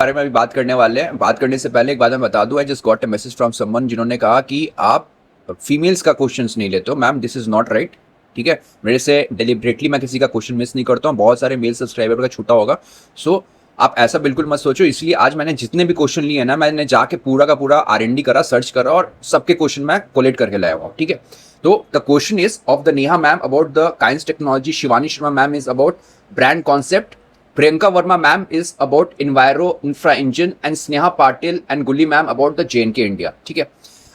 बारे में अभी बात करने वाले हैं। बात करने से पहले एक बात मैं बता दूं, I just got a message from someone जिन्होंने कहा कि आप फीमेल्स का क्वेश्चंस नहीं लेते हो। Ma'am this is not right, ठीक है। मेरे से डिलिबरेटली मैं किसी का क्वेश्चन मिस नहीं करता हूँ, बहुत सारे मेल सब्सक्राइबर का छूटा होगा, सो आप ऐसा बिल्कुल मत सोचो। इसलिए आज मैंने जितने भी क्वेश्चन लिए ना, मैंने जाके पूरा का पूरा R&D करा, सर्च करा और सबके क्वेश्चन मैं कोलेट करके लाया हुआ, ठीक है। तो the question is of the Neha ma'am about the coins technology, Shivani Sharma ma'am is about brand concept, Priyanka Verma ma'am is about Enviro Infra Engine and Sneha Patil and Gulli ma'am about the JNK India, ठीक है।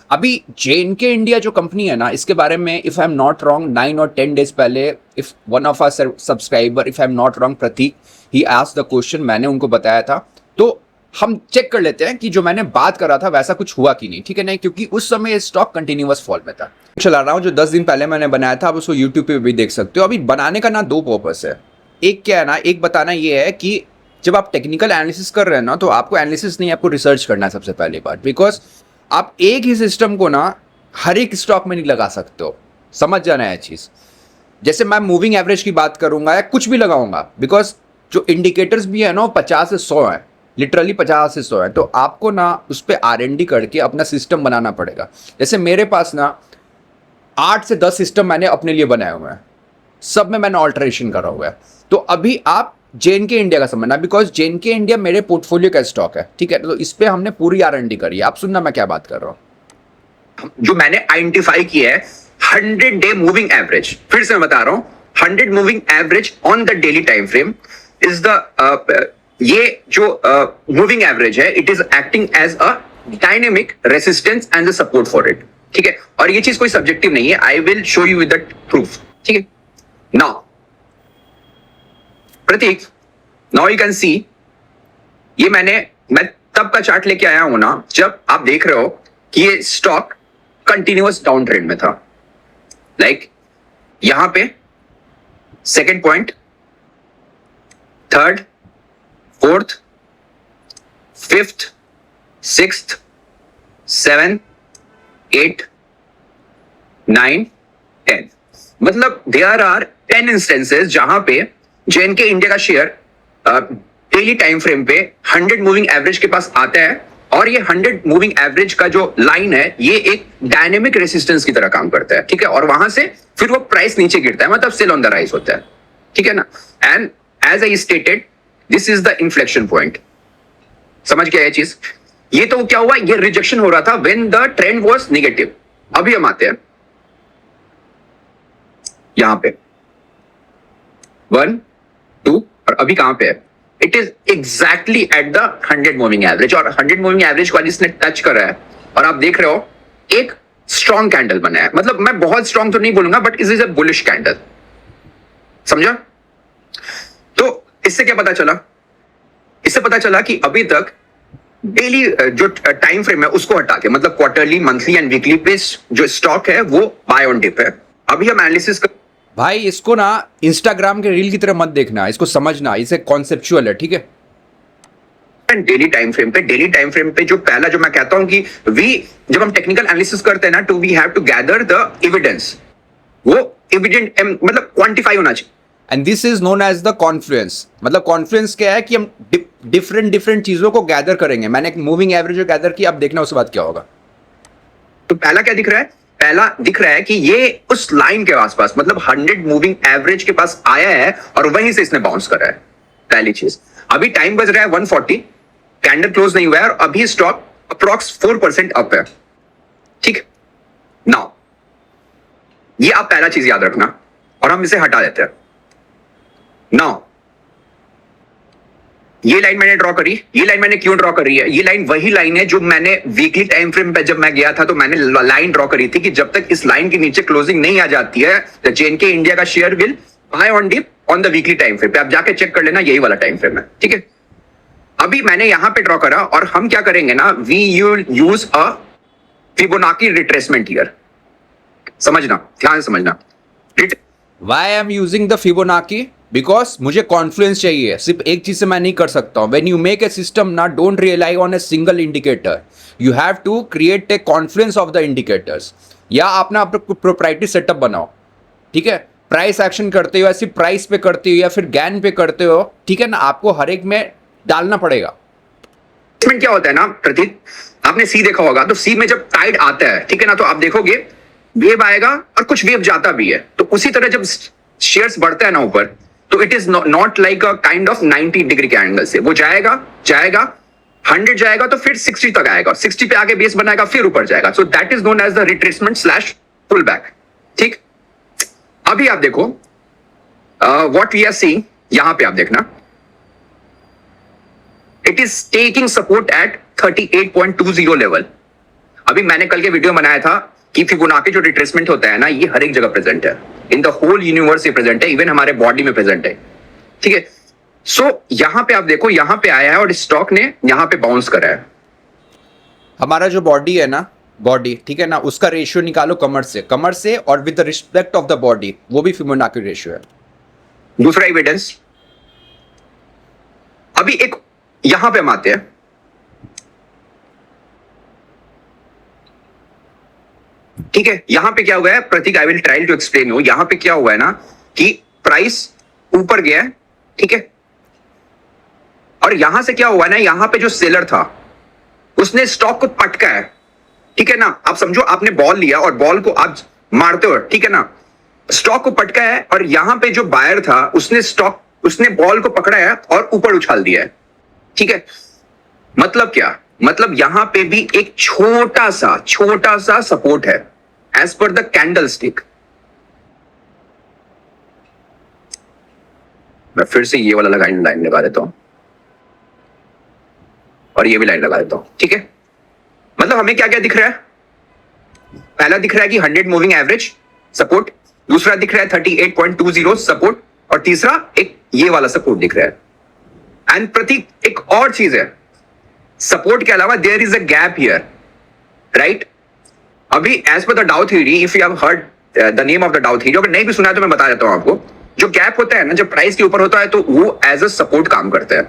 अभी JNK India जो company है ना, इसके बारे में if I am not wrong 9 और 10 डेज पहले if one of our subscriber, if I am not wrong Prateek, he asked the question, मैंने उनको बताया था। तो हम चेक कर लेते हैं कि जो मैंने बात करा था वैसा कुछ हुआ कि नहीं, ठीक है। नहीं, क्योंकि उस समय स्टॉक कंटिन्यूअस फॉल में था। चला रहा हूँ जो 10 दिन पहले मैंने बनाया था, आप उसको यूट्यूब पे भी देख सकते हो। अभी बनाने का ना दो पर्पस है। एक क्या है ना, एक बताना ये है कि जब आप टेक्निकल एनालिसिस कर रहे हैं ना, तो आपको एनालिसिस नहीं, आपको रिसर्च करना है सबसे पहली बात। बिकॉज आप एक ही सिस्टम को ना हर एक स्टॉक में नहीं लगा सकते हो, समझ जाना है चीज़। जैसे मैं मूविंग एवरेज की बात करूंगा या कुछ भी लगाऊंगा, बिकॉज जो इंडिकेटर्स भी है ना वो 50 से 100 है, लिटरली 50 से 100 है। तो आपको ना उस पर R&D करके अपना सिस्टम बनाना पड़ेगा। जैसे मेरे पास ना 8 से 10 सिस्टम मैंने अपने लिए बनाए हुए हैं, सब में मैंने ऑल्टरेशन करा हुआ है। तो अभी आप JNK इंडिया का समझना, बिकॉज JNK इंडिया मेरे पोर्टफोलियो का स्टॉक है, ठीक है। तो इस पे हमने पूरी R&D करी है। आप सुनना मैं क्या बात कर रहा हूँ। जो मैंने आइडेंटिफाई किया है 100 डे मूविंग एवरेज, फिर से मैं बता रहा हूँ, 100 moving average on the daily time frame is the ये जो मूविंग एवरेज है, it is acting as a dynamic resistance and support for it, ठीक है। और ये चीज कोई सब्जेक्टिव नहीं है, I will show you with the proof, ठीक है। Now Prateek, now you can see, ये मैं तब का चार्ट लेके आया हूं ना जब आप देख रहे हो कि ये स्टॉक कंटिन्यूअस डाउन ट्रेंड में था। लाइक यहां पे second point, third, fourth, fifth, sixth, 7, 8, 9, 10, मतलब देयर आर 10 इंस्टेंसेस जहां पे JNK इंडिया का शेयर डेली टाइम फ्रेम पे 100 मूविंग एवरेज के पास आता है, और ये 100 मूविंग एवरेज का जो लाइन है ये एक डायनेमिक रेसिस्टेंस की तरह काम करता है, ठीक है। और वहां से फिर वो प्राइस नीचे गिरता है, मतलब सेल ऑन द राइज होता है, ठीक है ना। And as I stated, this is the inflection point. समझ गया ये चीज। ये तो क्या हुआ, ये रिजेक्शन हो रहा था when the trend was negative. अभी हम आते हैं यहां पे 1, 2, और अभी कहां पे है, it is exactly at the 100 moving average. और 100 मूविंग एवरेज को इसने टच करा है, और आप देख रहे हो एक स्ट्रॉन्ग कैंडल बना है। मतलब मैं बहुत स्ट्रॉन्ग तो नहीं बोलूंगा, but it is a bullish candle, समझा। तो इससे क्या पता चला, इससे पता चला कि अभी तक डेली जो टाइम फ्रेम है उसको हटा के, मतलब क्वार्टरली, मंथली एंड वीकली पे जो स्टॉक है वो बाय ऑन डिप है। अभी हम एनालिसिस भाई इसको ना इंस्टाग्राम के रील की तरह मत देखना, इसको समझना, इसे कॉन्सेप्चुअल है, ठीक है। डेली टाइम फ्रेम पे जो पहला जो मैं कहता हूं कि जब हम टेक्निकल एनालिसिस करते हैं ना, we have to gather the evidence. वो एविडेंट मतलब क्वांटिफाई होना चाहिए। And this is known as the confluence. मतलब कॉन्फ्लुएंस क्या है कि हम डिफरेंट चीजों को गैदर करेंगे। मैंने एक मूविंग एवरेज गैदर की, आप देखना उसके बाद क्या होगा। तो पहला क्या दिख रहा है, पहला दिख रहा है कि ये उस लाइन के आसपास, मतलब 100 मूविंग एवरेज के पास आया है और वहीं से इसने बाउंस करा है, पहली चीज। अभी टाइम बज रहा है 140, कैंडल क्लोज नहीं हुआ है और अभी स्टॉक अप्रॉक्स 4% अप है, ठीक। नाउ ये आप पहला चीज याद रखना, और हम इसे हटा देते हैं। नाउ ये लाइन मैंने ड्रॉ करी, ये लाइन मैंने क्यों ड्रॉ करी है, ये लाइन वही लाइन है जो मैंने वीकली टाइम फ्रेम पे जब मैं गया था तो मैंने लाइन ड्रॉ करी थी कि जब तक इस लाइन के नीचे क्लोजिंग नहीं आ जाती है, तो JNK इंडिया का share will buy on dip on the weekly time frame पे। आप जाके चेक कर लेना, यही वाला टाइम फ्रेम है, ठीक है। अभी मैंने यहां पे ड्रॉ करा, और हम क्या करेंगे ना, we use a Fibonacci retracement here. समझना, ध्यान से समझना। Why I am using the Fibonacci, because मुझे कॉन्फ्लुएंस चाहिए, सिर्फ एक चीज से मैं नहीं कर सकता हूं। When you make a system ना, don't rely on a single indicator, you have to create a confluence of the indicators, या अपना प्रोप्राइटरी सेटअप बनाओ, ठीक है। प्राइस एक्शन करते हो या सिर्फ प्राइस पे करते हो या फिर गैन पे करते हो, ठीक है ना, आपको हर एक में डालना पड़ेगा। रिट्रेसमेंट क्या होता है ना प्रतीक, आपने सी देखा होगा, तो सी में जब टाइड आता है, ठीक है ना, तो आप देखोगे वेव आएगा और कुछ वेव जाता भी है। तो उसी तरह जब शेयर्स बढ़ता है ना ऊपर, तो it is not like a kind of 90 degree के एंगल से, वो जाएगा जाएगा 100 जाएगा तो फिर 60 तक आएगा, 60 पे आके बेस बनाएगा, फिर ऊपर जाएगा। So that is known as the retracement slash pull back. ठीक, अभी आप देखो व्हाट वी आर सीइंग, यहां पे आप देखना, it is taking support at 38.20 level. अभी मैंने कल के वीडियो बनाया था कि फिबोनाची जो रिट्रेसमेंट होता है ना, ये हर एक जगह प्रेजेंट है, इन द होल यूनिवर्स ये प्रेजेंट है, इवन हमारे बॉडी में प्रेजेंट है। ठीक है, सो यहां पे आप देखो, यहां पे आया है और स्टॉक ने यहां पे बाउंस करा है। हमारा जो बॉडी है ना, बॉडी, ठीक है ना, उसका रेशियो निकालो कमर से और with the respect of the body, वो भी फिबोनाची रेशियो है। दूसरा एविडेंस, अभी एक यहां पे हम आते हैं, ठीक है, यहां पे क्या हुआ है Pratik, I will try to explain you. यहां पे क्या हुआ है ना कि प्राइस ऊपर गया है, ठीक है, और यहां से क्या हुआ है ना, यहां पे जो सेलर था उसने स्टॉक को पटका है, ठीक है ना। आप समझो आपने बॉल लिया और बॉल को आप मारते हो, ठीक है ना, स्टॉक को पटका है, और यहां पे जो बायर था उसने बॉल को पकड़ा है और ऊपर उछाल दिया है। ठीक है, मतलब क्या, मतलब यहां पे भी एक छोटा सा सपोर्ट है as per the candle stick. मैं फिर से ये वाला लाइन लगा देता हूं और ये भी लाइन लगा देता हूं, ठीक है। मतलब हमें क्या क्या दिख रहा है, पहला दिख रहा है कि 100 मूविंग एवरेज सपोर्ट, दूसरा दिख रहा है 38.20 सपोर्ट, और तीसरा एक ये वाला सपोर्ट दिख रहा है। एंड प्रतीक एक और चीज है, सपोर्ट के अलावा there is a gap here, right. अभी as per the Dow theory, if you have heard the name of the Dow theory, अगर नहीं भी सुना है तो मैं बता देता हूं आपको। जो गैप होता है ना, जब प्राइस के ऊपर होता है तो वो एज अ सपोर्ट काम करता है,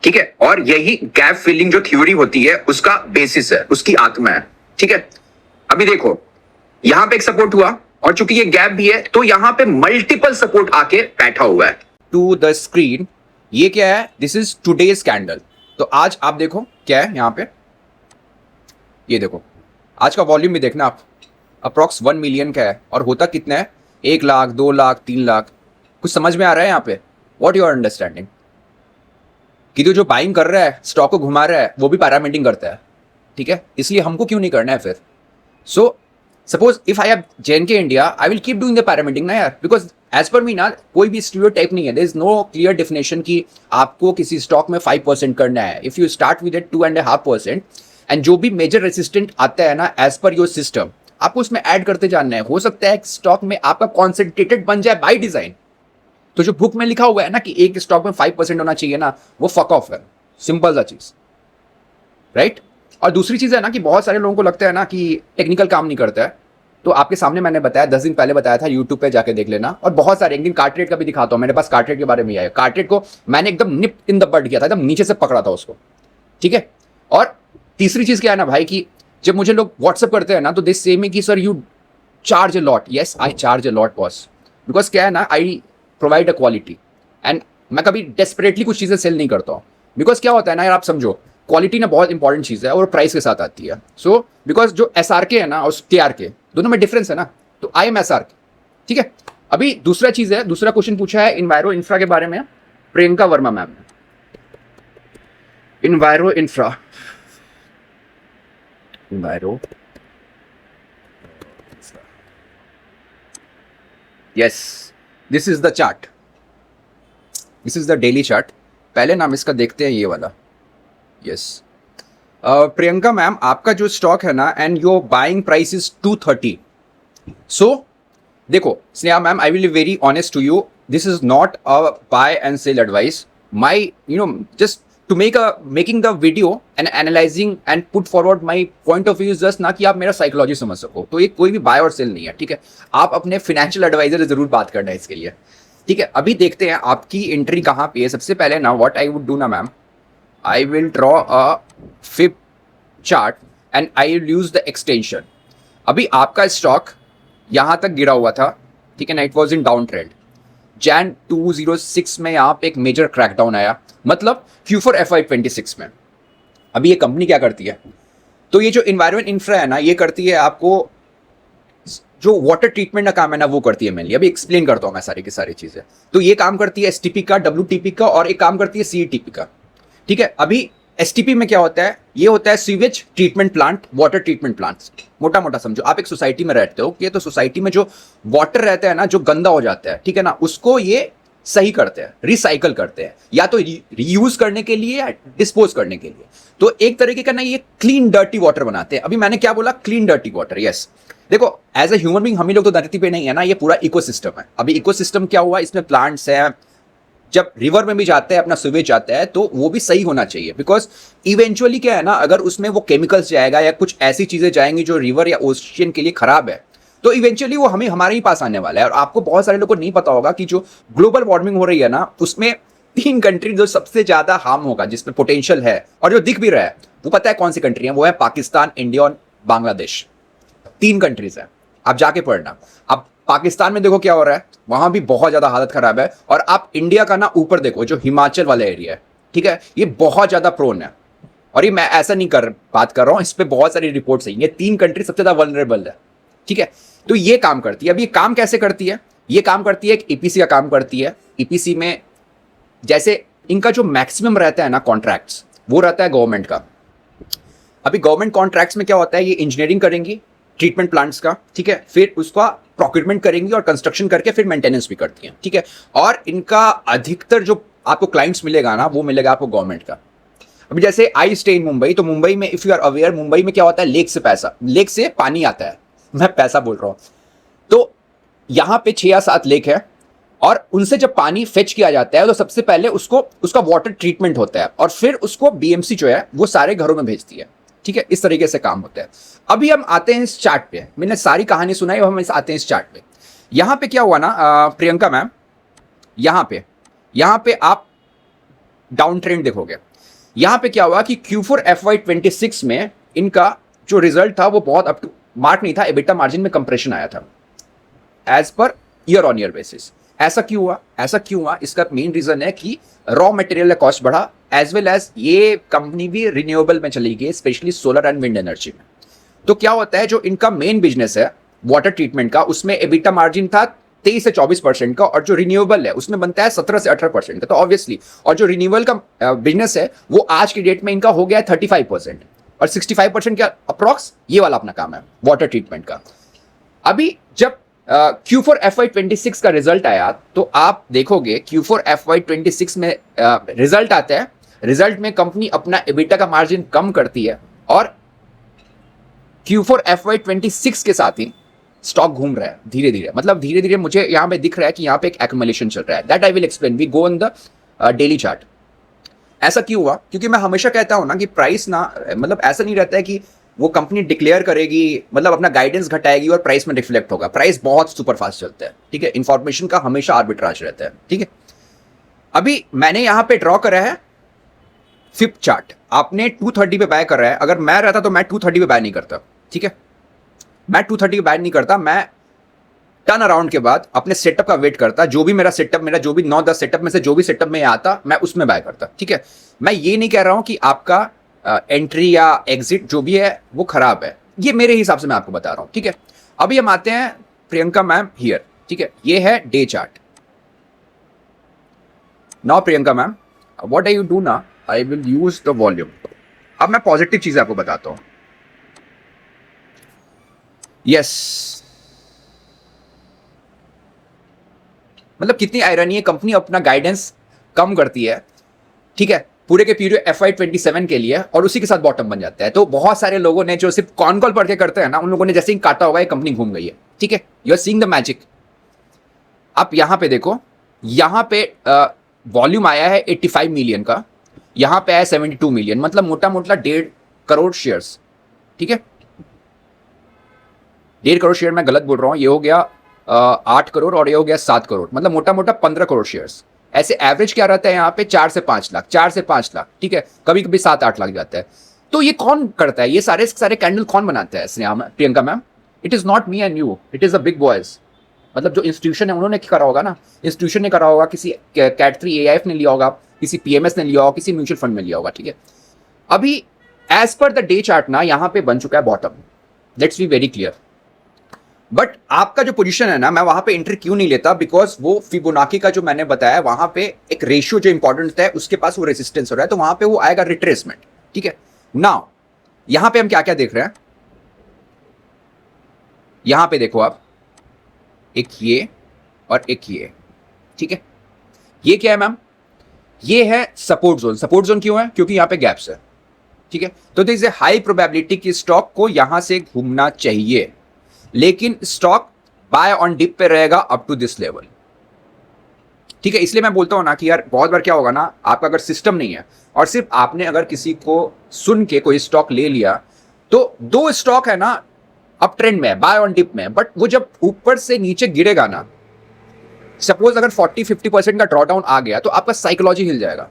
ठीक है, और यही गैप फिलिंग जो थ्योरी होती है उसका बेसिस है, उसकी आत्मा है, ठीक है। अभी देखो यहां पे एक सपोर्ट हुआ, और चूंकि ये गैप भी है तो यहां पे मल्टीपल सपोर्ट आके बैठा हुआ है। टू द स्क्रीन, ये क्या है, दिस इज टुडेज कैंडल। तो आज आप देखो क्या है यहां पे, ये देखो आज का वॉल्यूम भी देखना आप, अप्रॉक्स 1 मिलियन का है, और होता कितना है, 1 लाख, 2 लाख, 3 लाख। कुछ समझ में आ रहा है यहाँ पे, व्हाट यू आर अंडरस्टैंडिंग, कि जो बाइंग कर रहा है, स्टॉक को घुमा रहा है, वो भी पैरामीटिंग करता है, ठीक है। इसलिए हमको क्यों नहीं करना है फिर। So suppose if I have JNK India, I will keep doing the pyramiding ना यार, बिकॉज एज पर मी ना कोई भी स्टीरियोटाइप नहीं है, there is no clear definition कि आपको किसी स्टॉक में 5% करना है। If you start with 2.5%, and जो भी मेजर रेसिस्टेंट आता है ना एज पर योर सिस्टम, आपको उसमें ऐड करते जाना है। हो सकता है स्टॉक में आपका कॉन्सेंट्रेटेड बन जाए बाय डिजाइन, तो जो बुक में लिखा हुआ है ना कि एक स्टॉक में 5% होना चाहिए ना, वो फक ऑफ है, सिंपल सा चीज, राइट। और दूसरी चीज है ना कि बहुत सारे लोगों को लगता है ना कि टेक्निकल काम नहीं करता है, तो आपके सामने मैंने बताया 10 दिन पहले बताया था, यूट्यूब पे जाके देख लेना। और बहुत सारे, एक दिन कार्ट्रेट का भी दिखाता हूं, मेरे पास कार्ट्रेट के बारे में आया, कार्ट्रेट को मैंने एकदम निप इन द बड किया था, एकदम नीचे से पकड़ा था उसको, ठीक है। और तीसरी चीज क्या है ना भाई, कि जब मुझे लोग व्हाट्सअप करते हैं ना, तो दिस सेम कि sir you charge a lot, yes I charge a lot boss, because क्या है ना, I provide a quality, and मैं कभी डेस्परेटली कुछ चीजें सेल नहीं करता हूँ। बिकॉज क्या होता है ना यार, आप समझो क्वालिटी ना बहुत इंपॉर्टेंट चीज है और प्राइस के साथ आती है। सो बिकॉज जो SRK है ना और KRK दोनों में डिफरेंस है ना, तो आई एम SRK, ठीक है। अभी दूसरा चीज है, दूसरा क्वेश्चन पूछा है इन्वायरो इंफ्रा के बारे में, प्रियंका वर्मा मैम ने। इन्वायरो infra, इन्वायरो, yes, this is the chart, this is the daily chart. पहले नाम इसका देखते हैं, ये वाला, यस। प्रियंका मैम, आपका जो स्टॉक है ना, and your buying price is 230। So देखो Sneha ma'am, I will be very honest to you, this is not a buy and sell advice, my just to making the video and analysing and put forward my point of view, just ना कि आप मेरा psychology समझ सको। तो ये कोई भी बाय और सेल नहीं है, ठीक है। आप अपने फाइनेंशियल एडवाइजर से जरूर बात करना है इसके लिए, ठीक है। अभी देखते हैं आपकी एंट्री कहाँ पे है। सबसे पहले ना व्हाट आई वुड डू ना ma'am, I will draw a fib chart and I will use the extension. अभी आपका स्टॉक यहाँ तक गिरा हुआ था, ठीक है ना, it was in down trend. Jan 2006 में यहाँ पे एक मेजर क्रैकडाउन आया, मतलब Q4 FY 26 में, अभी ये कंपनी क्या करती है, तो ये जो इन्वायरमेंट इंफ्रा है ना, ये करती है आपको जो वाटर ट्रीटमेंट का काम है ना, वो करती है मेनली। अभी एक्सप्लेन करता हूँ मैं सारी की सारी चीजें। तो ये काम करती है एसटीपी का, डब्ल्यूटीपी का, और एक काम करती है सीईटीपी का। ठीक है, अभी एसटीपी में क्या होता है, ये होता है sewage treatment plant, water treatment plant. मोटा मोटा समझो, आप एक सोसाइटी में रहते हो कि तो सोसाइटी में जो वाटर रहता है ना, जो गंदा हो जाता है, ठीक है ना, उसको ये सही करते हैं, रिसाइकल करते हैं, या तो रीयूज करने के लिए या डिस्पोज करने के लिए। तो एक तरीके का ना ये क्लीन डर्टी वाटर बनाते हैं। अभी मैंने क्या बोला, क्लीन डर्टी वाटर। यस, देखो एज ए ह्यूमन बीइंग हम ही लोग तो धरती पे नहीं है ना, ये पूरा इकोसिस्टम है। अभी इकोसिस्टम क्या हुआ, इसमें प्लांट्स हैं, जब रिवर में भी जाते हैं अपना सुवेज जाता है तो वो भी सही होना चाहिए, बिकॉज इवेंचुअली क्या है ना, अगर उसमें वो केमिकल्स जाएगा या कुछ ऐसी चीजें जाएंगी जो रिवर या ओशियन के लिए खराब है, तो इवेंचुअली वो हमें हमारे ही पास आने वाला है। और आपको बहुत सारे लोगों को नहीं पता होगा कि जो ग्लोबल वार्मिंग हो रही है ना, उसमें 3 कंट्री जो सबसे ज्यादा हार्म होगा, जिसमें पोटेंशियल है और जो दिख भी रहा है, वो पता है कौन सी कंट्री है, वो है पाकिस्तान, इंडिया और बांग्लादेश। 3 कंट्रीज है, आप जाके पढ़ना। अब पाकिस्तान में देखो क्या हो रहा है, वहां भी बहुत ज्यादा हालत खराब है। और आप इंडिया का ना ऊपर देखो, जो हिमाचल वाला एरिया है, ठीक है, ये बहुत ज्यादा प्रोन है। और ये मैं ऐसा नहीं बात कर रहा हूं, इस पे बहुत सारी रिपोर्ट्स है, ये 3 कंट्री सबसे ज्यादा वल्नरेबल है। ठीक है, तो ये काम करती है। अब ये काम कैसे करती है, ये काम करती है एक ईपीसी का काम करती है। ईपीसी में जैसे इनका जो मैक्सिमम रहता है ना कॉन्ट्रैक्ट्स, वो रहता है गवर्नमेंट का। अभी गवर्नमेंट कॉन्ट्रैक्ट्स में क्या होता है, ये इंजीनियरिंग करेंगी ट्रीटमेंट प्लांट्स का, ठीक है, फिर उसका प्रोक्यूरमेंट करेंगी और कंस्ट्रक्शन करके फिर मेंटेनेंस भी करती हैं। ठीक है, और इनका अधिकतर जो आपको क्लाइंट्स मिलेगा ना, वो मिलेगा आपको गवर्नमेंट का। अभी जैसे आई स्टे इन मुंबई, तो मुंबई में if you are aware, Mumbai में क्या होता है, लेक से पानी आता है, मैं पैसा बोल रहा हूं। तो यहां पे 6 या 7 लेक है, और उनसे जब पानी फेच किया जाता है तो सबसे पहले उसका वाटर ट्रीटमेंट होता है, और फिर उसको बीएमसी जो है वो सारे घरों में भेजती है। ठीक है, इस तरीके से काम होता है। अभी हम आते हैं इस चार्ट पे, मैंने सारी कहानी सुनाई, अब हम आते हैं इस चार्ट पे। यहां पे क्या हुआ ना प्रियंका मैम, यहां पे आप डाउन ट्रेंड देखोगे। यहां पे क्या हुआ कि Q4 FY26 में इनका जो रिजल्ट था वो बहुत अप टू मार्क नहीं था, एबिटा मार्जिन में कंप्रेशन आया था as per year on year basis. ऐसा क्यों हुआ, इसका मेन रीजन है कि रॉ मटेरियल का कॉस्ट बढ़ा, एज वेल एज ये कंपनी भी रिन्यूएबल में चली गई, specially solar and wind energy में। तो क्या होता है, जो इनका मेन बिजनेस है वाटर ट्रीटमेंट का, उसमें एबिटा मार्जिन था 23 से 24% का, और जो रिन्यूएबल है उसमें बनता है 17 से 18% का। तो ऑब्वियसली, और जो रिन्यूएबल का बिजनेस है वो आज की डेट में इनका हो गया है 35%, और 65% का अप्रॉक्स ये वाला अपना काम है वाटर ट्रीटमेंट का। अभी जब Q4 FY26 का रिजल्ट आया, तो आप देखोगे Q4 FY26 में रिजल्ट आता है, रिजल्ट में कंपनी अपना एबिटा का मार्जिन कम करती है, और Q4 FY26 के साथ ही स्टॉक घूम रहा है धीरे धीरे। मतलब धीरे धीरे मुझे यहां पे दिख रहा है कि यहां पे एक एक्यूमुलेशन चल रहा है। That I will explain, we go on the daily chart. ऐसा क्यों हुआ, क्योंकि मैं हमेशा कहता हूं ना कि प्राइस ना, मतलब ऐसा नहीं रहता है कि वो कंपनी डिक्लेयर करेगी, मतलब अपना गाइडेंस घटाएगी और प्राइस में रिफ्लेक्ट होगा। प्राइस बहुत सुपर फास्ट चलता है, ठीक है, इंफॉर्मेशन का हमेशा आर्बिट्राज रहता है। ठीक है, अभी मैंने यहां पे ड्रॉ करा है फिफ्थ चार्ट, आपने 230 पे बाय कर रहा है। अगर मैं रहता तो मैं 230 पे बाय नहीं करता। ठीक है, मैं 230 पे बाय नहीं करता, मैं टर्न अराउंड के बाद अपने सेटअप का वेट करता, जो भी मेरा सेटअप, मेरा जो भी 9-10 सेटअप में से जो भी सेटअप में आता, मैं उसमें बाय करता। ठीक है, मैं ये नहीं कह रहा हूं कि आपका एंट्री या एग्जिट जो भी है वो खराब है, ये मेरे हिसाब से मैं आपको बता रहा हूं। ठीक है, अभी हम आते हैं प्रियंका मैम हियर। ठीक है, ये है day chart. Now Priyanka ma'am, what I you do ना, I will use the volume. अब मैं पॉजिटिव चीजें आपको बताता हूं। यस, मतलब कितनी आयरनी है, कंपनी अपना गाइडेंस कम करती है, ठीक है, पूरे के पीरियड FY27 के लिए, और उसी के साथ बॉटम बन जाता है। तो बहुत सारे लोगों ने जो सिर्फ कॉन कॉल पढ़ के करते हैं ना, उन लोगों ने जैसे ही काटा होगा ये कंपनी घूम गई है। ठीक है, you are seeing the magic. आप यहां पे देखो, यहां पे वॉल्यूम आया है 85 मिलियन का, यहां पे आया 72 मिलियन, मतलब मोटा मोटा 1.5 करोड़ शेयर्स। ठीक है, 1.5 करोड़ शेयर मैं गलत बोल रहा हूं, ये हो गया 8 करोड़ और ये हो गया 7 करोड़, मतलब मोटा मोटा 15 करोड़ शेयर्स। ऐसे एवरेज क्या रहता है यहाँ पे 4 से 5 लाख, 4 से 5 लाख। ठीक है, कभी कभी 7-8 लाख जाता है। तो ये कौन करता है, ये सारे कैंडल कौन बनाता है Priyanka ma'am? It is not me and you, it is the big boys. मतलब जो इंस्टीट्यूशन है उन्होंने करा होगा ना, इंस्टीट्यूशन ने करा होगा, किसी कैट 3 AIF ने लिया होगा, किसी PMS ने लिया होगा, किसी म्यूचुअल फंड में लिया होगा। ठीक है, अभी as per the day chart ना यहां पे बन चुका है bottom, let's be very clear. But आपका जो पोजीशन है ना, मैं वहां पे एंट्री क्यों नहीं लेता, बिकॉज वो फिबोनाची का जो मैंने बताया वहां पे एक रेशियो जो इंपॉर्टेंट है, उसके पास वो रेजिस्टेंस हो रहा है, तो वहां पे वो आएगा रिट्रेसमेंट। ठीक है, नाउ यहां पे हम क्या क्या देख रहे हैं, यहां पे देखो आप, एक ये और एक ये। ठीक है, ये क्या है मैम, ये है सपोर्ट जोन। सपोर्ट जोन क्यों है, क्योंकि यहां पे गैप्स है। ठीक है, तो this is a high probability कि स्टॉक को यहां से घूमना चाहिए, लेकिन स्टॉक बाय ऑन डिप पे रहेगा अप टू दिस लेवल। ठीक है, इसलिए मैं बोलता हूं ना कि यार बहुत बार क्या होगा ना, आपका अगर सिस्टम नहीं है और सिर्फ आपने अगर किसी को सुन के कोई स्टॉक ले लिया, तो दो स्टॉक है ना अप ट्रेंड में, बाय ऑन डिप में, बट वो जब ऊपर से नीचे गिरेगा ना, सपोज अगर 40-50% का ड्रॉडाउन आ गया, तो आपका साइकोलॉजी हिल जाएगा।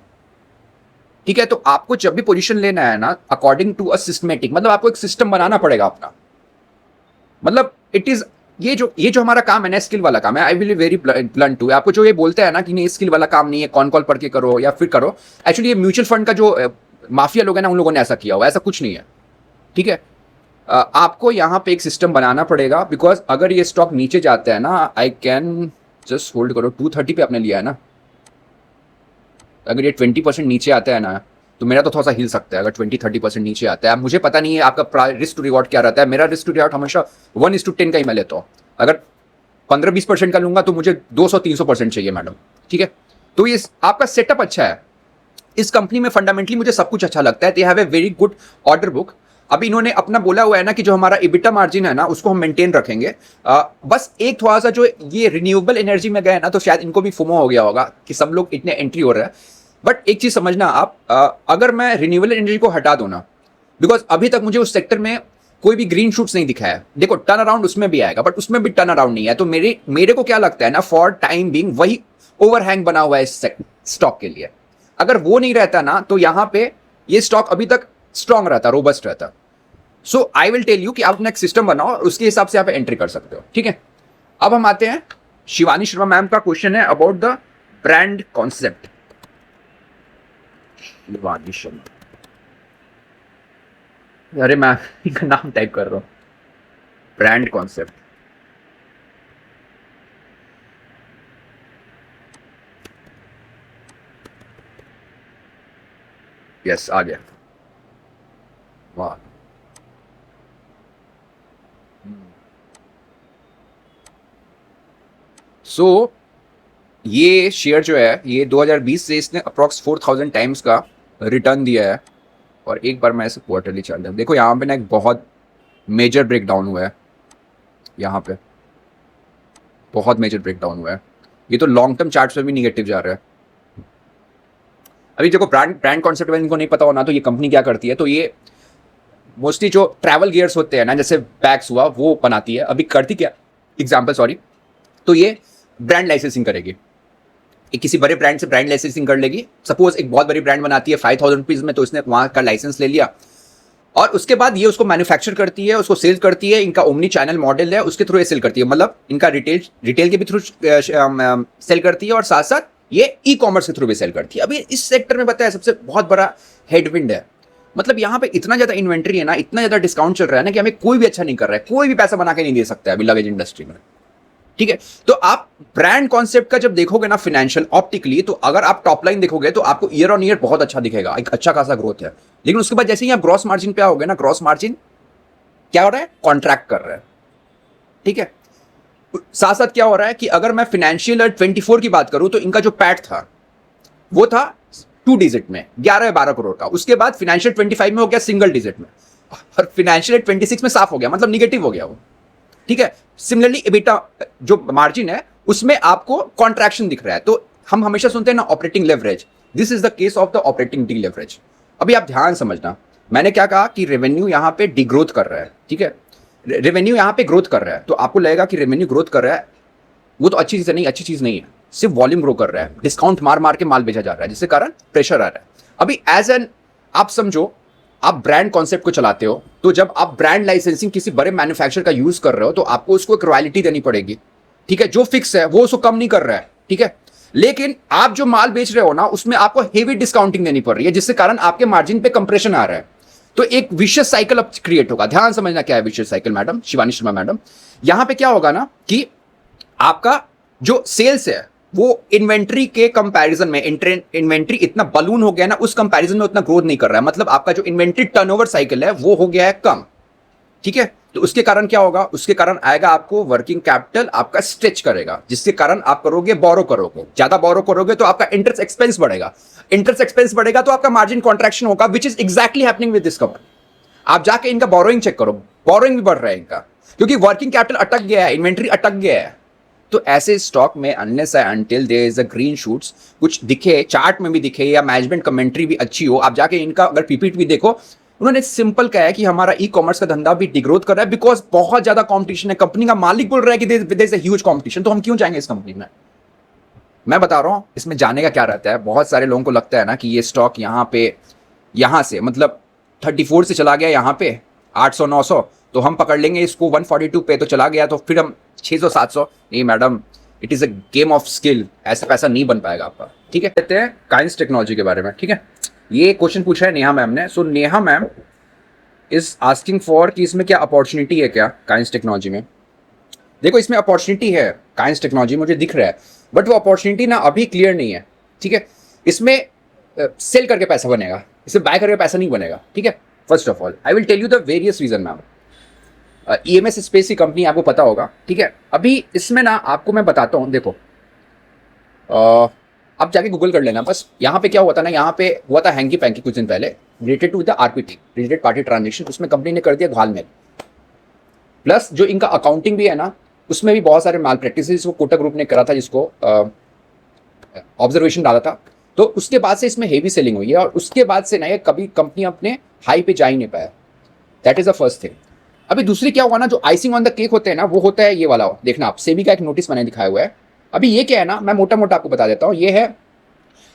ठीक है, तो आपको जब भी पोजीशन लेना है ना, अकॉर्डिंग टू अ सिस्टमेटिक, मतलब आपको एक सिस्टम बनाना पड़ेगा अपना। मतलब इट इज, ये जो हमारा काम है ना, स्किल वाला काम है। I will very blunt to, आपको जो ये बोलते हैं ना कि नहीं स्किल वाला काम नहीं है, कॉन कॉल पढ़ के करो या फिर करो, एक्चुअली ये म्यूचुअल फंड का जो माफिया लोग हैं ना, उन लोगों ने ऐसा किया हुआ, ऐसा कुछ नहीं है। ठीक है, आपको यहां पे एक सिस्टम बनाना पड़ेगा, बिकॉज अगर ये स्टॉक नीचे जाता है ना, आई कैन जस्ट होल्ड करो, 230 पे आपने लिया है ना, अगर ये 20% नीचे आता है ना, तो मेरा तो थोड़ा सा हिल सकता है। अगर 20-30% नीचे आता है, मुझे पता नहीं है आपका रिस्क टू रिवॉर्ड क्या रहता है, मेरा रिस्क टू रिवॉर्ड हमेशा 1:10 का ही मैं लेता हूँ। अगर 15-20% का लूंगा तो मुझे 200-300% चाहिए मैडम। ठीक है, तो ये आपका सेटअप अच्छा है। इस कंपनी में फंडामेंटली मुझे सब कुछ अच्छा लगता है, they have a very good order book. अभी इन्होंने अपना बोला हुआ है ना कि जो हमारा इबिटा मार्जिन है ना, उसको हम मेंटेन रखेंगे। बस एक थोड़ा सा जो ये रिन्यूएबल एनर्जी में गए ना, तो शायद इनको भी फोमो हो गया होगा कि सब लोग इतने एंट्री हो रहा है। बट एक चीज समझना आप, अगर मैं रिन्यूएबल एनर्जी को हटा दूं ना, बिकॉज अभी तक मुझे उस सेक्टर में कोई भी ग्रीन शूट्स नहीं दिखा है। देखो टर्न अराउंड उसमें भी आएगा, बट उसमें भी टर्न अराउंड नहीं है। तो मेरे को क्या लगता है ना, फॉर टाइम बीइंग वही ओवरहैंग बना हुआ है इस स्टॉक के लिए। अगर वो नहीं रहता ना, तो यहां पे ये स्टॉक अभी तक स्ट्रांग रहता, रोबस्ट रहता। सो आई विल टेल यू कि आप अपना एक सिस्टम बनाओ और उसके हिसाब से आप एंट्री कर सकते हो। ठीक है, अब हम आते हैं, शिवानी शर्मा मैम का क्वेश्चन है about the brand concept. Shivani Sharma, अरे मैं इनका नाम टाइप कर रहा हूं, ब्रांड कॉन्सेप्ट। यस, आ गया। वाह, सो ये शेयर जो है, ये 2020 से इसने अप्रॉक्स 4000 टाइम्स का रिटर्न दिया है। और एक बार मैं ऐसे क्वार्टरली चार्ट देखो, यहाँ पे ना एक बहुत मेजर ब्रेकडाउन हुआ है, यहाँ पे बहुत मेजर ब्रेकडाउन हुआ है। ये तो लॉन्ग टर्म चार्ट्स पे भी निगेटिव जा रहा है। अभी देखो ब्रांड कॉन्सेप्ट में इनको नहीं पता होना, तो ये कंपनी क्या करती है, तो ये मोस्टली जो ट्रैवल गियर्स होते हैं ना, जैसे बैग्स हुआ, वो बनाती है। अभी करती क्या, एग्जाम्पल सॉरी, तो ये ब्रांड लाइसेंसिंग करेगी, एक किसी बड़े ब्रांड से ब्रांड लाइसेंसिंग कर लेगी। सपोज एक बहुत बड़ी ब्रांड बनाती है 5000 रुपीज में, तो इसने वहां का लाइसेंस ले लिया, और उसके बाद ये उसको मैन्युफैक्चर करती है, उसको सेल करती है। इनका ओमनी चैनल मॉडल है, उसके थ्रू ये सेल करती है, मतलब इनका रिटेल के भी थ्रू सेल करती है, और साथ साथ ये ई कॉमर्स के थ्रू भी सेल करती है। अभी इस सेक्टर में बताया सबसे बहुत बड़ा हेडविंड है, मतलब यहाँ पे इतना ज्यादा इन्वेंट्री है ना, इतना ज्यादा डिस्काउंट चल रहा है ना, कि हमें कोई भी अच्छा नहीं कर रहा है, कोई भी पैसा बना के नहीं दे सकता है अभी लगेज इंडस्ट्री में। ठीक है, तो आप ब्रांड कॉन्सेप्ट का जब देखोगे ना फिनेंशियल ऑप्टिकली, तो अगर आप टॉप लाइन देखोगे तो आपको ईयर ऑन ईयर बहुत अच्छा दिखेगा, एक अच्छा खासा ग्रोथ है। लेकिन उसके बाद जैसे ही आप ग्रॉस मार्जिन पे आओगे ना, ग्रॉस मार्जिन क्या हो रहा है, कॉन्ट्रैक्ट कर रहा है। ठीक है, साथ साथ क्या हो रहा है कि अगर मैं फाइनेंशियल 24 की बात करूं, तो इनका जो पैट था वो था 2 डिजिट में 11-12 करोड़ का। उसके बाद फाइनेंशियल 25 में हो गया सिंगल डिजिट में, और फाइनेंशियल 26 में साफ हो गया, मतलब निगेटिव हो गया वो। ठीक है, सिमिलरली एबिटा जो मार्जिन है उसमें आपको कॉन्ट्रैक्शन दिख रहा है। तो हम हमेशा सुनते हैं ना operating leverage, this is the case of the operating D leverage. अभी आप ध्यान समझना, मैंने क्या कहा कि रेवेन्यू यहां पे डिग्रोथ कर रहा है। ठीक है, रेवेन्यू यहां पे ग्रोथ कर रहा है, तो आपको लगेगा कि रेवेन्यू ग्रोथ कर रहा है, वो तो अच्छी चीज नहीं, अच्छी चीज नहीं है, सिर्फ वॉल्यूम ग्रो कर रहा है, डिस्काउंट मार मार के माल बेचा जा रहा है, जिसके कारण प्रेशर आ रहा है। अभी एज एन आप समझो, आप ब्रांड कॉन्सेप्ट को चलाते हो, तो जब आप ब्रांड लाइसेंसिंग किसी बड़े मैन्युफैक्चरर का यूज कर रहे हो, तो आपको उसको एक रॉयल्टी देनी पड़ेगी। ठीक है, जो फिक्स है वो उसको कम नहीं कर रहा है। ठीक है, लेकिन आप जो माल बेच रहे हो ना, उसमें आपको हेवी डिस्काउंटिंग देनी पड़ रही है, जिसके कारण आपके मार्जिन पे कंप्रेशन आ रहा है। तो एक विशियस साइकिल अब क्रिएट होगा। ध्यान समझना क्या है vicious cycle madam, Shivani Sharma madam. यहां पे क्या होगा ना कि आपका जो सेल्स है वो इन्वेंट्री के कंपैरिजन में, इन्वेंट्री इतना बलून हो गया ना, उस कंपैरिजन में उतना ग्रोथ नहीं कर रहा है। मतलब आपका जो इन्वेंट्री टर्नओवर साइकिल है वो हो गया है कम, ठीक है। तो उसके कारण क्या होगा, उसके कारण आएगा आपको वर्किंग कैपिटल आपका स्ट्रेच करेगा, जिसके कारण आप करोगे बोरो करोगे, ज्यादा बोरो करोगे तो आपका इंटरेस्ट एक्सपेंस बढ़ेगा, इंटरेस्ट एक्सपेंस बढ़ेगा तो आपका मार्जिन कॉन्ट्रैक्शन होगा, which is exactly happening with this company. आप जाके इनका बोरोइंग चेक करो, बोरोइंग भी बढ़ रहा है इनका, क्योंकि वर्किंग कैपिटल अटक गया है, इन्वेंट्री अटक गया है। तो ऐसे स्टॉक में unless and until there is a green shoots, कुछ दिखे चार्ट में भी दिखे या मैनेजमेंट कमेंट्री भी अच्छी हो, आप जाके इनका अगर पीपीटी भी देखो, उन्होंने सिंपल कहा है कि हमारा ई कॉमर्स का धंधा भी डिग्रोथ कर रहा है बिकॉज बहुत ज्यादा कंपटीशन है। कंपनी का मालिक बोल रहा है कि there is a huge competition, तो हम क्यों जाएंगे इस कंपनी में। मैं बता रहा हूं इसमें जाने का क्या रहता है। बहुत सारे लोगों को लगता है ना कि ये स्टॉक यहां से मतलब 34 से चला गया यहां पे 800 900, तो हम पकड़ लेंगे इसको 142 पे, तो चला गया तो फिर हम 600 700। नहीं madam, it is a game of skill, ऐसा पैसा नहीं बन पाएगा आपका, ठीक है। कहते हैं काइंस टेक्नोलॉजी के बारे में, ठीक है। ये क्वेश्चन पूछा है नेहा मैम ने। So Neha ma'am is asking for कि इसमें क्या अपॉर्चुनिटी है क्या काइंस टेक्नोलॉजी में। देखो इसमें अपॉर्चुनिटी है काइंस टेक्नोलॉजी, मुझे दिख रहा है, बट वो अपॉर्चुनिटी ना अभी क्लियर नहीं है, ठीक है। इसमें सेल करके पैसा बनेगा, इसमें बाय करके पैसा नहीं बनेगा, ठीक है। First of all I will tell you the various reason ma'am. EMS space की कंपनी आपको पता होगा, ठीक है। अभी इसमें ना आपको मैं बताता हूँ, देखो आप जाके गूगल कर लेना बस। यहाँ पे क्या हुआ था ना, यहाँ पे हुआ था हैंकी पैंकी कुछ दिन पहले related to the RPT, related party transaction, उसमें कंपनी ने कर दिया घालमेल। प्लस जो इनका अकाउंटिंग भी है ना, उसमें भी बहुत सारे माल प्रैक्टिसेस वो कोटक ग्रुप ने करा था, जिसको ऑब्जर्वेशन डाला था। तो उसके बाद से इसमें हेवी सेलिंग हुई है, और उसके बाद से ना ये कभी कंपनी अपने हाई पे जा ही नहीं पाया। That is the first thing. अभी दूसरी क्या हुआ ना, जो आइसिंग ऑन द केक होते हैं ना, वो होता है ये वाला, देखना आप सेबी का एक नोटिस मैंने दिखाया हुआ है। अभी ये क्या है ना, मैं मोटा मोटा आपको बता देता हूँ। ये है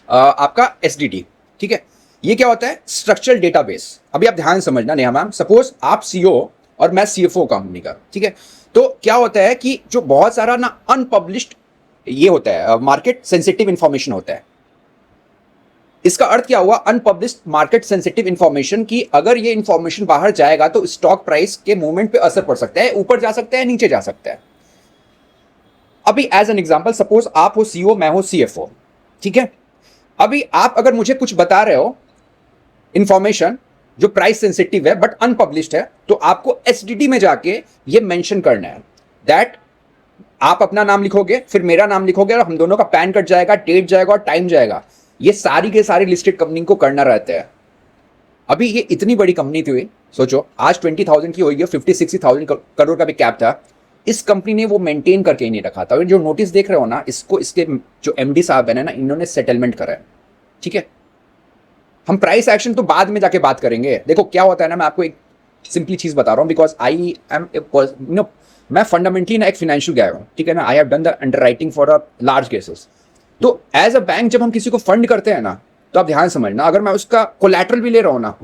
आपका एसडीटी, ठीक है। ये क्या होता है, स्ट्रक्चरल डेटाबेस। अभी आप ध्यान समझना नेहा मैम, सपोज आप सीईओ और मैं सीएफओ कंपनी का, ठीक है। तो क्या होता है कि जो बहुत सारा ना अनपब्लिश्ड ये होता है, मार्केट सेंसिटिव इंफॉर्मेशन होता है। इसका अर्थ क्या हुआ, अनपब्लिश्ड मार्केट सेंसिटिव इंफॉर्मेशन की अगर ये इंफॉर्मेशन बाहर जाएगा तो स्टॉक प्राइस के मूवमेंट पे असर पड़ सकता है, ऊपर जा सकता है, नीचे जा सकता है। अभी एज एन एग्जांपल, सपोज आप हो सीईओ, मैं हो सीएफओ, ठीक है। अभी आप अगर मुझे कुछ बता रहे हो इंफॉर्मेशन जो प्राइस सेंसिटिव है बट अनपब्लिश्ड है, तो आपको एसडीटी में जाके ये मेंशन करना है दैट आप अपना नाम लिखोगे, फिर मेरा नाम लिखोगे, और हम दोनों का पैन कट जाएगा, डेट जाएगा और टाइम जाएगा। ये सारी के सारी लिस्टेड कंपनी को करना रहता है। अभी ये इतनी बड़ी कंपनी थी, सोचो आज 20,000 की होगी, 50-60,000 करोड़ का भी कैप था। इस कंपनी ने वो मेंटेन करके ही नहीं रखा था। जो नोटिस देख रहे हो ना, इसको इसके जो एमडी साहब है ना, इन्होंने सेटलमेंट करा है, ठीक है। हम प्राइस एक्शन तो बाद में जाके बात करेंगे। देखो क्या होता है ना, मैं आपको एक सिंपली चीज बता रहा हूँ, बिकॉज आई एम मैं फंडामेंटली ना एक फाइनेंशियल गाय हूँ, ठीक है ना। I have done the underwriting for a large cases. तो एज अ बैंक जब हम किसी को फंड करते हैं ना, तो आप ध्यान समझना, अगर मैं उसका कोलैटरल भी ले रहा हूँ ना,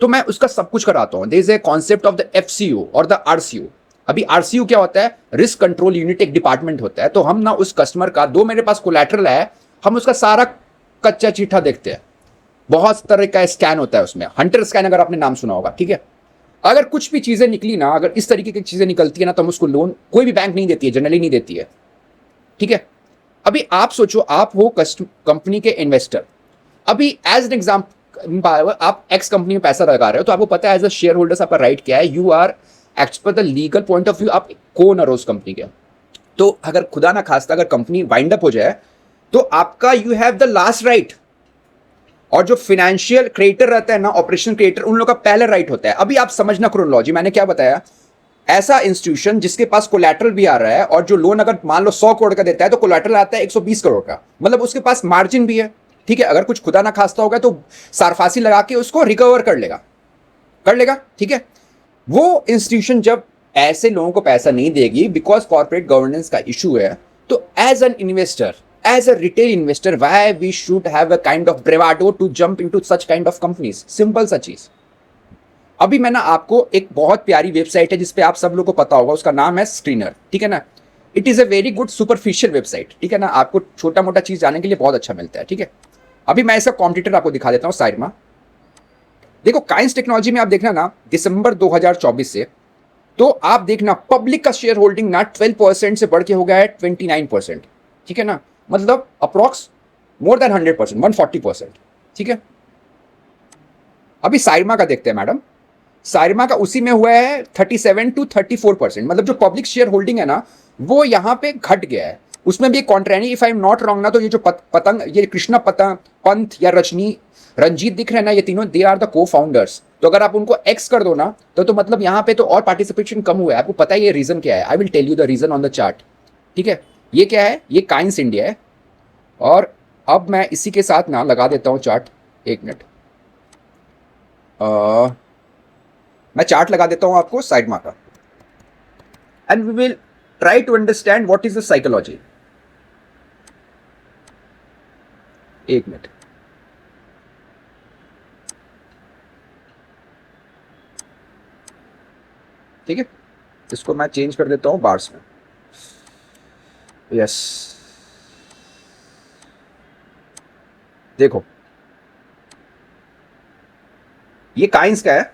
तो मैं उसका सब कुछ कराता हूँ। There is a concept of the FCU और द आरसीयू। अभी आरसीयू क्या होता है, रिस्क कंट्रोल यूनिट एक डिपार्टमेंट होता है। तो हम ना उस कस्टमर का, दो मेरे पास कोलैटरल है, हम उसका सारा कच्चा चिट्ठा देखते हैं। बहुत तरह का स्कैन होता है उसमें, हंटर स्कैन अगर आपने नाम सुना होगा, ठीक है। अगर कुछ भी चीजें निकली ना, अगर इस तरीके की चीजें निकलती है ना, तो हम उसको लोन कोई भी बैंक नहीं देती है, जनरली नहीं देती है, ठीक है। अभी आप सोचो, आप हो कंपनी के इन्वेस्टर। अभी एज एन एग्जाम्पल, आप एक्स कंपनी में पैसा लगा रहे हो, तो आपको पता है एज अ शेयर होल्डर्स आपका राइट क्या है, यू आर एक्ट पर the legal point of view, आप कोनर हो उस कंपनी के। तो अगर खुदा ना खास्ता अगर कंपनी वाइंड अप हो जाए, तो आपका you have the last right. और जो फाइनेंशियल क्रिएटर रहता है ना, ऑपरेशन क्रिएटर, उन लोगों का पहले राइट होता है। अभी आप समझना क्रोनोलॉजी, मैंने क्या बताया, ऐसा इंस्टीट्यूशन जिसके पास कोलैटरल भी आ रहा है, और जो लोन अगर मान लो 100 करोड़ का देता है, तो कोलैटरल आता है 120 करोड़ का, मतलब उसके पास मार्जिन भी है, ठीक है। अगर कुछ खुदा ना खास्ता होगा तो सारफासी लगा के उसको रिकवर कर लेगा, ठीक है। वो इंस्टीट्यूशन जब ऐसे लोगों को पैसा नहीं देगी, बिकॉज कॉर्पोरेट गवर्नेंस का इशू है, तो as an investor, as a retail investor, why we should have a kind of bravado to jump into such kind of companies? Simple सा चीज। अभी मैं ना आपको एक बहुत प्यारी वेबसाइट है जिसपे आप सब लोग को पता होगा, उसका नाम है स्क्रीनर, ठीक है ना। It is a very good superficial website, ठीक है ना। आपको छोटा मोटा चीज जानने के लिए बहुत अच्छा मिलता है, ठीक है। अभी मैं इसका कॉम्पिटिटर आपको दिखा देता हूँ साइड में। देखो काइंस टेक्नोलॉजी में आप देखना ना दिसंबर 2024 से, तो आप देखना पब्लिक का शेयर होल्डिंग ना 12% से बढ़ के हो गया है 29%, ठीक है ना, मतलब अप्रॉक्स मोर देन 100%, 140%, ठीक है। अभी साइरमा का देखते हैं मैडम, साइरमा का उसी में हुआ है 37 to 34%, मतलब जो पब्लिक शेयर होल्डिंग है ना वो यहाँ पे घट गया है। उसमें भी contrary, if I am not wrong ना, तो ये जो पतंग, ये कृष्णा पतंग पंथ या रजनी रंजीत दिख रहे हैं ना, ये तीनों दे आर द को फाउंडर्स। तो अगर आप उनको एक्स कर दो ना तो मतलब यहाँ पे तो और पार्टिसिपेशन कम हुआ है। आपको पता है ये रीजन क्या है? I will tell you the reason on the chart, ठीक है। ये क्या है? ये काइंस इंडिया है। और अब मैं इसी के साथ ना लगा देता हूँ चार्ट, एक मिनट, मैं चार्ट लगा देता हूँ आपको साइडमा का, and we will try to understand what is the psychology. एक मिनट, ठीक है, इसको मैं चेंज कर देता हूं बार्स में। यस, देखो ये काइंस का है,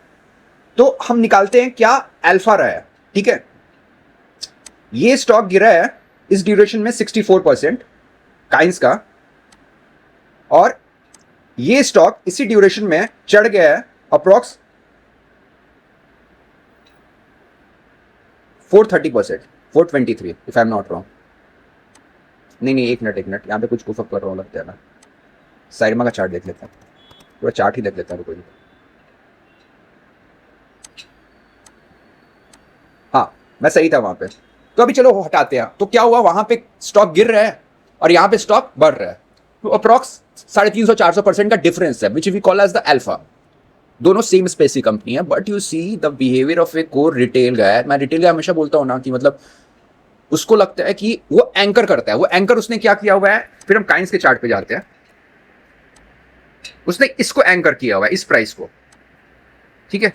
तो हम निकालते हैं क्या अल्फा रहा है, ठीक है। ये स्टॉक गिरा है इस ड्यूरेशन में 64% काइंस का, और ये स्टॉक इसी ड्यूरेशन में चढ़ गया है approx 430%, 423 if I am not wrong. नहीं, एक मिनट, यहाँ पे कुछ कुफक कर रहा हूँ लगता है ना। साइरमा का चार्ट देख लेता हूँ, पूरा चार्ट ही देख लेता हूँ कोई। हाँ, मैं सही था वहां पे। तो अभी चलो हटाते हैं। तो क्या हुआ, वहां पे स्टॉक गिर रहा है और यहाँ पे स्टॉक बढ़ रहा है, तो अप्रॉक्स 350-400% का डिफरेंस है, which we call as the alpha. दोनों सेम स्पेस की कंपनी है, but you see the behaviour of a core retail guy. मैं रिटेल गाय हमेशा बोलता हूँ ना कि मतलब उसको लगता है कि वो एंकर करता है, वो एंकर उसने क्या किया हुआ है। फिर हम काइंस के चार्ट पे जाते हैं, उसने इसको एंकर किया हुआ है, इस प्राइस को, ठीक है।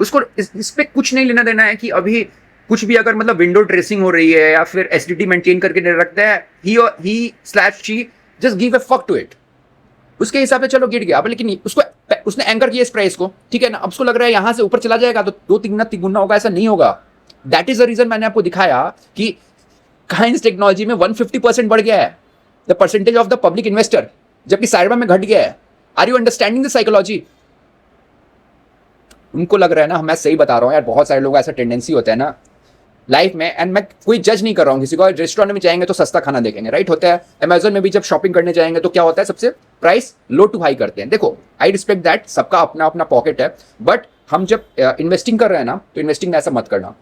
उसको इस पे कुछ नहीं लेना देना है कि अभी कुछ भी अगर मतलब विंडो ड्रेसिंग हो रही है या फिर एसडीटी मेंटेन करके रखता है, he she just give a fuck to it. उसके हिसाब से चलो गिर गया, लेकिन उसने एंकर किया इस प्राइस को, ठीक है ना। अब उसको लग रहा है यहां से ऊपर चला जाएगा तो 2-3 गुना होगा, ऐसा नहीं होगा। दैट इज द रीजन मैंने आपको दिखाया कि काइंस टेक्नोलॉजी में 150% बढ़ गया है the percentage of the public investor, जबकि साइरमा में घट गया है। Are you understanding the psychology? उनको लग रहा है ना मैं सही बता रहा हूँ यार, बहुत सारे लोग ऐसा टेंडेंसी होता है ना लाइफ में, एंड मैं कोई जज नहीं कर रहा हूँ किसी को। रेस्टोरेंट में जाएंगे तो सस्ता खाना देखेंगे, राइट, होता है। अमेजोन में भी जब शॉपिंग करने जाएंगे तो क्या होता है, सबसे प्राइस लो टू हाई करते हैं। देखो आई रिस्पेक्ट दैट, सबका अपना अपना पॉकेट है, बट हम जब इन्वेस्टिंग कर रहे हैं ना, तो इन्वेस्टिंग में ऐसा मत करना।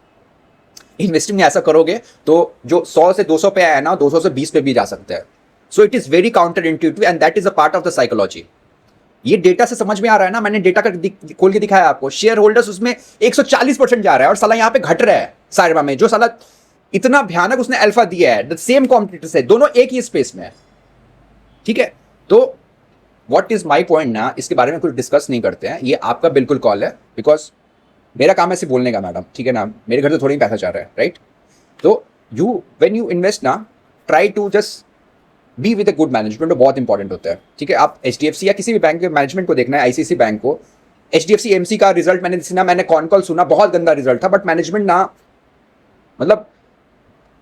इन्वेस्टिंग में ऐसा करोगे तो जो 100 से 200 पे आया ना, 200 से 20 पे भी जा सकता है। So it is very counter intuitive and that is a part of the psychology. ये डेटा से समझ में आ रहा है ना, मैंने डेटा का खोल के दिखाया आपको। शेयर होल्डर्स उसमें 140% जा रहा है और साला यहाँ पे घट रहा है साइरमा में, जो साला इतना भयानक उसने अल्फा दिया है। द सेम कॉम्पिटिटर्स है, दोनों एक ही स्पेस में है, ठीक है। तो व्हाट इज माय पॉइंट ना, इसके बारे में कुछ डिस्कस नहीं करते हैं, ये आपका बिल्कुल कॉल है, बिकॉज मेरा काम है सिर्फ बोलने का मैडम, ठीक है ना। मेरे घर से थोड़ी पैसा चाह रहा है, राइट। तो व्हेन यू इन्वेस्ट ना, try to just be with a good management, बहुत इंपॉर्टेंट होता है, ठीक है। आप एचडीएफसी या किसी भी बैंक के मैनेजमेंट को देखना है, आईसीआईसी बैंक को। एचडीएफसी एमसी का रिजल्ट मैंने कॉन कॉल सुना, बहुत गंदा रिजल्ट था, बट मैनेजमेंट ना मतलब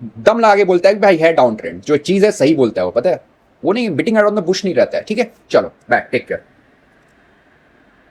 दम लगा के बोलता है कि भाई है डाउन ट्रेंड, जो चीज़ है सही बोलता है वो, पता है, वो नहीं बिटिंग अराउंड द बुश नहीं रहता है, ठीक है। चलो बाय, टेक केयर।